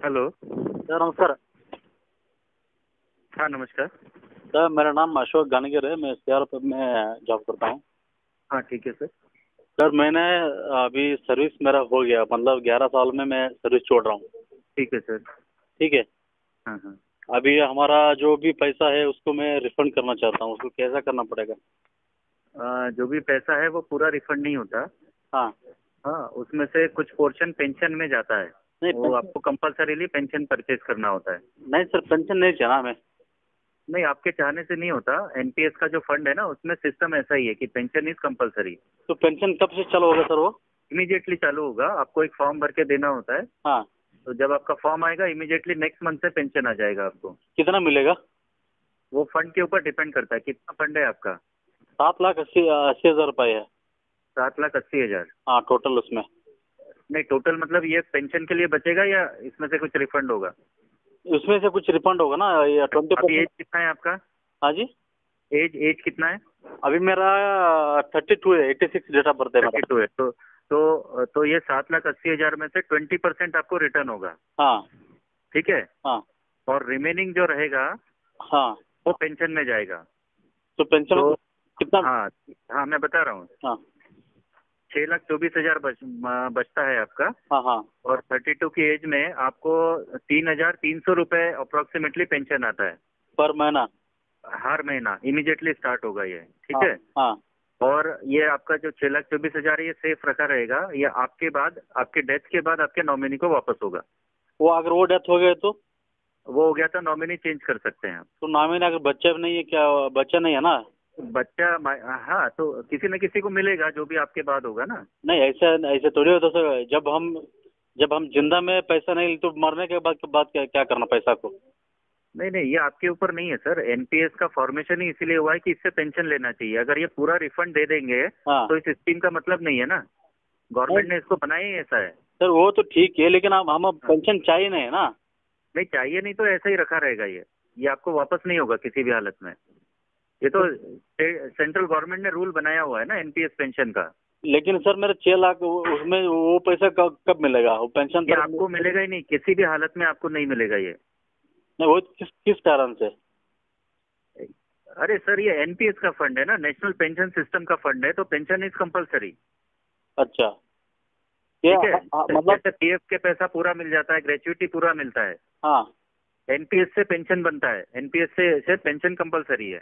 Hello. Sir नमस्कार। हाँ, नमस्कार। सर मेरा नाम अशोक गानगिर है, मैं सीआरपीएफ में जॉब करता हूँ। हाँ, ठीक है सर। सर मैंने अभी सर्विस मेरा हो गया, मतलब 11 साल में मैं सर्विस छोड़ रहा हूँ। ठीक है सर। ठीक है। हाँ हाँ। अभी हमारा जो भी पैसा है उसको मैं रिफंड करना चाहता हूँ, उसको कैसा करना पड़ेगा? जो भी पैसा है वो पूरा रिफंड नहीं होता। हाँ। हाँ, उसमें से कुछ पोर्शन पेंशन में जाता है। नहीं वो पेंशन। आपको कंपलसरीली पेंशन परचेज करना होता है। नहीं सर, पेंशन नहीं चाहिए ना हमें। नहीं, आपके चाहने से नहीं होता। एनपीएस का जो फंड है ना, उसमें सिस्टम ऐसा ही है कि पेंशन इज कंपलसरी। तो पेंशन कब से चालू होगा सर वो? इमीडिएटली चालू होगा। आपको एक फॉर्म भर के देना होता है। हाँ। तो जब आपका फॉर्म आएगा, इमीडिएटली नेक्स्ट मंथ से पेंशन आ जाएगा आपको। कितना मिलेगा? वो फंड के ऊपर डिपेंड करता है कितना फंड है आपका। 7,80,000 रुपये है। 7,80,000। हाँ टोटल उसमें। नहीं, टोटल मतलब ये पेंशन के लिए बचेगा या इसमें से कुछ रिफंड होगा? उसमें से कुछ रिफंड होगा ना, या अभी 20%? एज कितना है आपका? हाँ जी। एज एज कितना है? अभी मेरा 32 है, 86 डेट ऑफ बर्थ है मेरा। 32 है। तो ये 7,80,000 में से 20% आपको रिटर्न होगा। हाँ। ठीक है। हाँ। और रिमेनिंग जो रहेगा हाँ। वो पेंशन में जाएगा। तो पेंशन तो कितना? हाँ, हाँ मैं बता रहा हूँ। हाँ 6,24,000 बचता है आपका। हाँ हाँ। और 32 की एज में आपको 3,300 रुपये अप्रोक्सीमेटली पेंशन आता है पर महीना? हर महीना। इमीडिएटली स्टार्ट होगा ये। ठीक हाँ है। हाँ। और ये आपका जो 6,24,000 है, ये सेफ रखा रहेगा। ये आपके बाद, आपके डेथ के बाद आपके नॉमिनी को वापस होगा। वो अगर वो डेथ हो गए तो? वो हो गया तो नॉमिनी चेंज कर सकते हैं आप। तो नामी ने अगर बच्चा भी नहीं है क्या? बच्चा नहीं है ना? हाँ, तो किसी न किसी को मिलेगा जो भी आपके बाद होगा ना। नहीं ऐसा ऐसे थोड़ी होता सर, जब हम जिंदा में पैसा नहीं तो मरने के बाद क्या क्या करना पैसा को? नहीं नहीं, ये आपके ऊपर नहीं है सर। एनपीएस का फॉर्मेशन ही इसीलिए हुआ है कि इससे पेंशन लेना चाहिए। अगर ये पूरा रिफंड दे देंगे हाँ। तो इस स्कीम का मतलब नहीं है ना। नहीं गवर्नमेंट ने इसको बनाया ही ऐसा है। सर वो तो ठीक है, लेकिन हम हाँ। पेंशन चाहिए नहीं है ना? नहीं चाहिए, नहीं तो ऐसा ही रखा रहेगा ये आपको वापस नहीं होगा किसी भी हालत में। ये तो सेंट्रल गवर्नमेंट ने रूल बनाया हुआ है ना एनपीएस पेंशन का। लेकिन सर मेरे 6 लाख उसमें वो पैसा कब कब मिलेगा वो पेंशन ये सर? आपको मिलेगा ही नहीं, किसी भी हालत में आपको नहीं मिलेगा ये। नहीं वो किस किस कारण से? अरे सर, ये एनपीएस का फंड है ना, नेशनल पेंशन सिस्टम का फंड है, तो पेंशन इज कंपलसरी। अच्छा। ये ठीक है। मतलब। जैसे पीएफ के पैसा पूरा मिल जाता है, ग्रेच्युटी पूरा मिलता है, हाँ। एनपीएस से पेंशन बनता है। एनपीएस से पेंशन कंपलसरी है।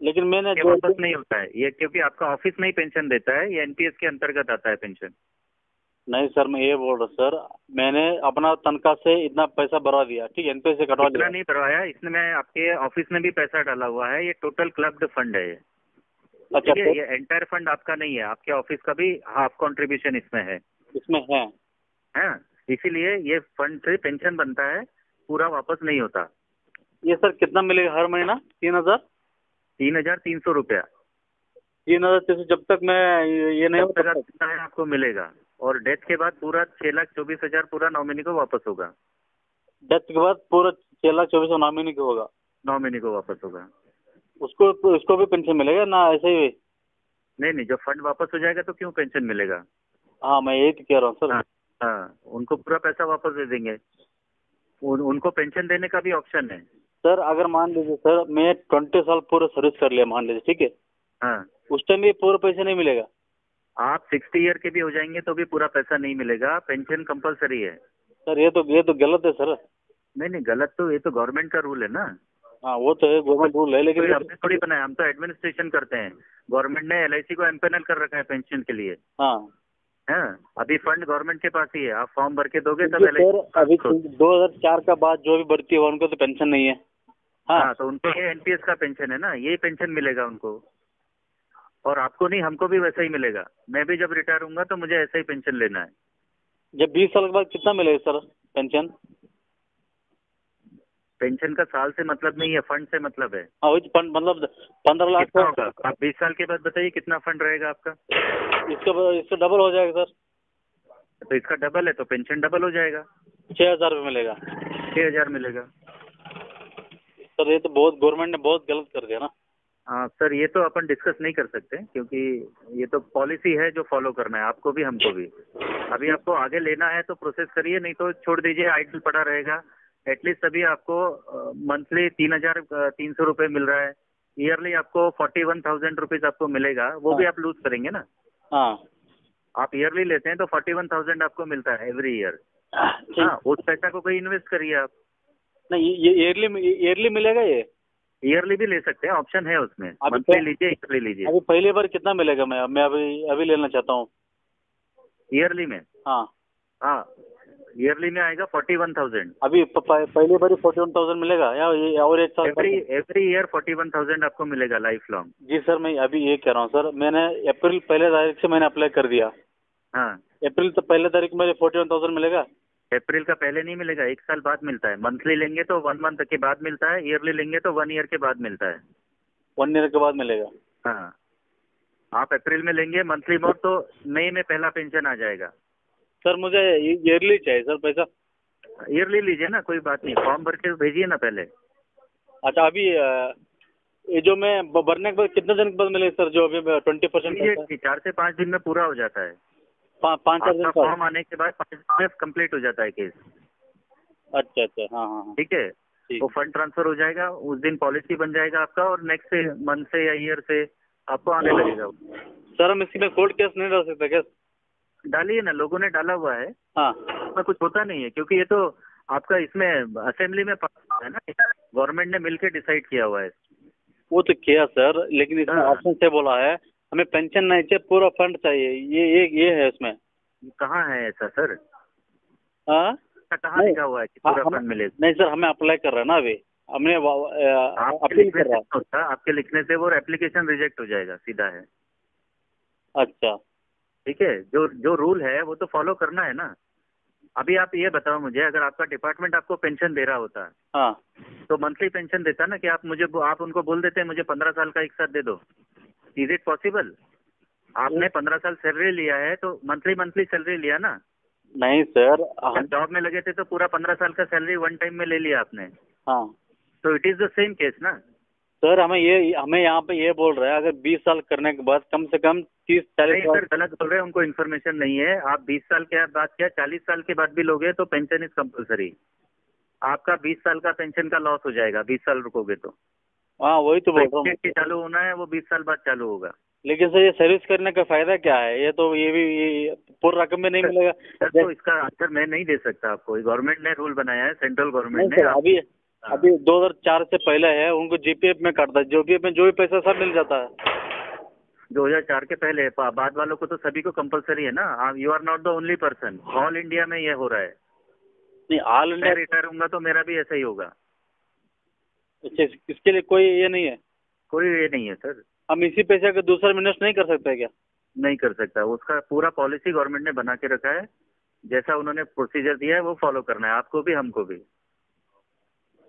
लेकिन मैंने ये जो वापस नहीं होता है ये, क्योंकि आपका ऑफिस नहीं पेंशन देता है। ये एनपीएस के अंतर्गत आता है पेंशन। नहीं सर, मैं ये बोल रहा हूँ सर, मैंने अपना तनख्वाह से इतना पैसा भरवा दिया, ठीक है, एनपीएस से कटवा इतना लिया। नहीं भरवाया, इसमें आपके ऑफिस में भी पैसा डाला हुआ है। ये टोटल क्लब्ड फंड है ये। अच्छा ठीक है। तो ये एंटायर फंड आपका नहीं है, आपके ऑफिस का भी हाफ कंट्रीब्यूशन इसमें है। इसमें है? हाँ, इसीलिए ये फंड से पेंशन बनता है, पूरा वापस नहीं होता। ये सर कितना मिलेगा हर महीना? 3,000? 3,300 रुपया। 3,000 से जब तक मैं ये नहीं जब हो तक तब आप तक? जिंदा हैं आपको मिलेगा। और डेथ के बाद पूरा 6,24,000 पूरा नॉमिनी को वापस होगा। डेथ के बाद पूरा 6,24,000 नॉमिनी का होगा? नॉमिनी को वापस होगा। उसको भी पेंशन मिलेगा ना ऐसे ही? नहीं नहीं, जब फंड वापस हो जाएगा तो क्यों पेंशन मिलेगा? हाँ मैं यही तो कह रहा हूँ सर। हाँ। हाँ, उनको पूरा पैसा वापस दे देंगे। उनको पेंशन देने का भी ऑप्शन है। सर अगर मान लीजिए सर मैं 20 साल पूरा सर्विस कर लिया मान लीजिए, ठीक है, हाँ, उस टाइम भी पूरा पैसा नहीं मिलेगा? आप 60 ईयर के भी हो जाएंगे तो भी पूरा पैसा नहीं मिलेगा। पेंशन कंपलसरी है। सर ये तो गलत है सर। नहीं नहीं, गलत तो ये तो गवर्नमेंट का रूल है ना। हाँ वो तो है, गवर्नमेंट रूल है, तो लेकिन ये हमने थोड़ी बनाया, हम तो एडमिनिस्ट्रेशन करते हैं। गवर्नमेंट ने एलआईसी को एम्पेनल कर रखा है पेंशन के लिए। हाँ। हाँ, अभी फंड गवर्नमेंट के पास ही है। आप फॉर्म भर के दोगे तब क्योंकि सर अभी एलआईसी। 2004 का बाद जो भी भर्ती हुआ उनको तो पेंशन नहीं है। हाँ। हाँ, तो उनको ये एनपीएस का पेंशन है ना, ये पेंशन मिलेगा उनको। और आपको नहीं, हमको भी वैसा ही मिलेगा। मैं भी जब रिटायर हूंगा तो मुझे ऐसा ही पेंशन लेना है। जब 20 साल के बाद कितना मिलेगा सर पेंशन? पेंशन का साल से मतलब नहीं है, फंड से मतलब है। हाँ वही तो मतलब 15 लाख कितना का। होगा? आप 20 साल के बाद बताइए कितना फंड रहेगा आपका। इसका डबल हो जाएगा सर। तो इसका डबल है तो पेंशन डबल हो जाएगा। 6,000 रुपये मिलेगा? 6,000 मिलेगा। सर ये तो बहुत गवर्नमेंट ने बहुत गलत कर दिया ना। हाँ सर, ये तो अपन डिस्कस नहीं कर सकते क्योंकि ये तो पॉलिसी है जो फॉलो करना है आपको भी हमको भी। अभी आपको आगे लेना है तो प्रोसेस करिए, नहीं तो छोड़ दीजिए, आइडल पड़ा रहेगा। एटलीस्ट अभी आपको मंथली 3,300 रुपये मिल रहा है, ईयरली आपको 41,000 रुपीज आपको मिलेगा, वो भी हाँ आप लूज करेंगे ना। हाँ आप ईयरली लेते हैं तो 41,000 आपको मिलता है एवरी ईयर। ठीक। हाँ, उस पैसा को कहीं इन्वेस्ट करिए आप। नहीं, ये ईयरली मिलेगा ये? ईयरली भी ले सकते हैं, ऑप्शन है उसमें, अभी मंथली लीजिए, ईयरली लीजिए। अभी पहली बार कितना मिलेगा? मैं अभी अभी लेना चाहता हूँ। ईयरली में, हाँ, हाँ, ईयरली में आएगा 41,000। अभी पहली बार 41,000 मिलेगा या ये और एक साल एवरी एवरी ईयर 41,000 आपको मिलेगा लाइफ लॉन्ग। जी सर, मैं अभी ये कह रहा हूँ सर, मैंने अप्रैल पहले तारीख से मैंने अप्लाई कर दिया। हाँ, अप्रैल तो पहले तारीख में 41,000 मिलेगा? अप्रैल का पहले नहीं मिलेगा, 1 साल बाद मिलता है। मंथली लेंगे तो 1 मंथ के बाद मिलता है, ईयरली लेंगे तो 1 ईयर के बाद मिलता है। 1 ईयर के बाद मिलेगा? हाँ, आप अप्रैल में लेंगे मंथली मोड तो मई में पहला पेंशन आ जाएगा। सर मुझे ईयरली चाहिए सर पैसा। ईयरली लीजिए ना, कोई बात नहीं, फॉर्म भर के भेजिए ना पहले। अच्छा, अभी ये जो मैं भरने के बाद कितने दिन के बाद मिलेगा सर, जो अभी 20%? 4 से 5 दिन में पूरा हो जाता है। 5-4 दिन आपका का? फॉर्म आने के बाद 5 दिन में कंप्लीट हो जाता है केस। अच्छा अच्छा, हाँ हाँ हाँ, ठीक है, ठीक। वो फंड ट्रांसफर हो जाएगा, उस दिन पॉलिसी बन जाएगा आपका, और नेक्स्ट मंथ से या ईयर से आपको आने लगेगा। सर हम इसी में कोर्ट केस नहीं डाल सकते क्या? डालिए ना, लोगों ने डाला हुआ है, हाँ। इसमें कुछ होता नहीं है क्योंकि ये तो आपका इसमें असेंबली में पास है ना, गवर्नमेंट ने मिलकर डिसाइड किया हुआ है। वो तो किया सर, लेकिन इसमें हाँ। ऑप्शन से बोला है हमें पेंशन नहीं चाहिए, पूरा फंड चाहिए, ये है इसमें। कहाँ है ऐसा सर? हाँ, कहाँ लिखा हुआ है कि पूरा फंड मिलेगा? नहीं सर, हमें अप्लाई कर रहा है ना अभी, हमने आपके अपील लिखने कर रहा है। से होता, आपके लिखने से वो एप्लीकेशन रिजेक्ट हो जाएगा, सीधा है। अच्छा। ठीक है, जो जो रूल है वो तो फॉलो करना है ना। अभी आप ये बताओ मुझे, अगर आपका डिपार्टमेंट आपको पेंशन दे रहा होता हाँ तो मंथली पेंशन देता ना, कि आप उनको बोल देते मुझे 15 साल का एक साथ दे दो। Is it possible? आपने 15 साल सैलरी लिया है तो मंथली मंथली सैलरी लिया ना। नहीं सर, जब जॉब में लगे थे तो पूरा 15 साल का सैलरी वन टाइम में ले लिया आपने, हाँ तो it is the same case ना। सर, हमें यहाँ पे ये बोल रहा है अगर 20 साल करने के बाद कम से कम 30-40 नहीं सर, गलत बोल रहे हैं, उनको इन्फॉर्मेशन नहीं है। आप 20 साल के बाद क्या 40 साल के बाद भी लोगे तो पेंशन इज कंपलसरी। आपका 20 साल का पेंशन का लॉस हो जाएगा, 20 साल रुकोगे तो। हाँ वही तो बोल रहा हूँ। चालू होना है वो 20 साल बाद चालू होगा। लेकिन सर ये सर्विस करने का फायदा क्या है? ये तो ये पूरा रकम में नहीं मिलेगा सर तो इसका आंसर मैं नहीं दे सकता आपको, गवर्नमेंट ने रूल बनाया है, सेंट्रल नहीं गवर्नमेंट सर, ने। अभी 2004 से पहले है, उनको जीपीएफ में काटता है, जीपीएफ में जो भी पैसा सब मिल जाता है। 2004 के पहले, बाद वालों को तो सभी को कंपलसरी है ना। You are not the only person, all India में ये हो रहा है। नहीं, ऑल इंडिया मैं रिटायर होऊंगा तो मेरा भी ऐसा ही होगा। इसके लिए कोई ये नहीं है? कोई ये नहीं है सर। हम इसी पैसे का दूसरा बिजनेस नहीं कर सकते क्या? नहीं कर सकता, उसका पूरा पॉलिसी गवर्नमेंट ने बना के रखा है। जैसा उन्होंने प्रोसीजर दिया है वो फॉलो करना है, आपको भी हमको भी।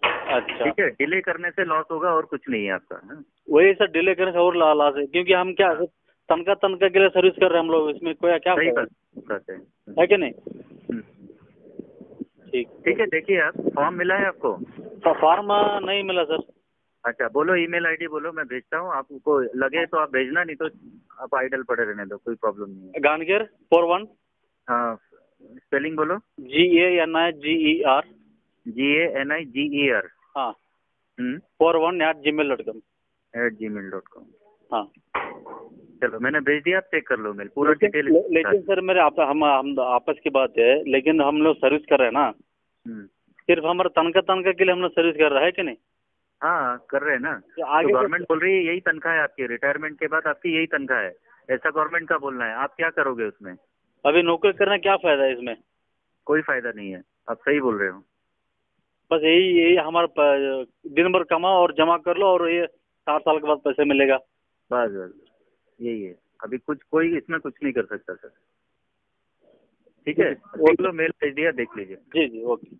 अच्छा, ठीक है, डिले करने से लॉस होगा और कुछ नहीं है आपका। हाँ? वही सर, डिले करने से और लॉस है, क्योंकि हम क्या तनख्वाह के लिए सर्विस कर रहे हैं हम लोग, इसमें कोई क्या सही फायदा बात है कि नहीं? हम्म। ठीक ठीक है, देखिए आप फॉर्म मिला है आपको? फॉर्म नहीं मिला सर। अच्छा, बोलो ईमेल आईडी बोलो, मैं भेजता हूँ। आपको लगे तो आप भेजना, नहीं तो आप आइडल पड़े रहने दो, कोई प्रॉब्लम नहीं है। गानगिर 41 हाँ, स्पेलिंग बोलो। GANIGER GANIGER हाँ 41@gmail.com। @gmail.com। हाँ, चलो मैंने भेज दिया, आप चेक कर लो मेल पूरा डिटेल। लेकिन सर मेरे हम आपस की बात है, लेकिन हम लोग सर्विस कर रहे हैं ना, सिर्फ हमारा तनख्वाह के लिए हम लोग सर्विस कर रहे हैं कि नहीं? हाँ कर रहे हैं ना। आगे तो गवर्नमेंट बोल रही है यही तनख्वाह है आपकी, रिटायरमेंट के बाद आपकी यही तनख्वाह है, ऐसा गवर्नमेंट का बोलना है। आप क्या करोगे उसमें? अभी नौकरी करना क्या फायदा है इसमें? कोई फायदा नहीं है, आप सही बोल रहे हो। बस यही हमारा दिन भर कमाओ और जमा कर लो, और ये 60 साल के बाद पैसे मिलेगा। बस बस यही है, अभी कोई इसमें कुछ नहीं कर सकता सर। ठीक है, देख लो, मेल भेज दिया, देख लीजिए। जी जी, ओके।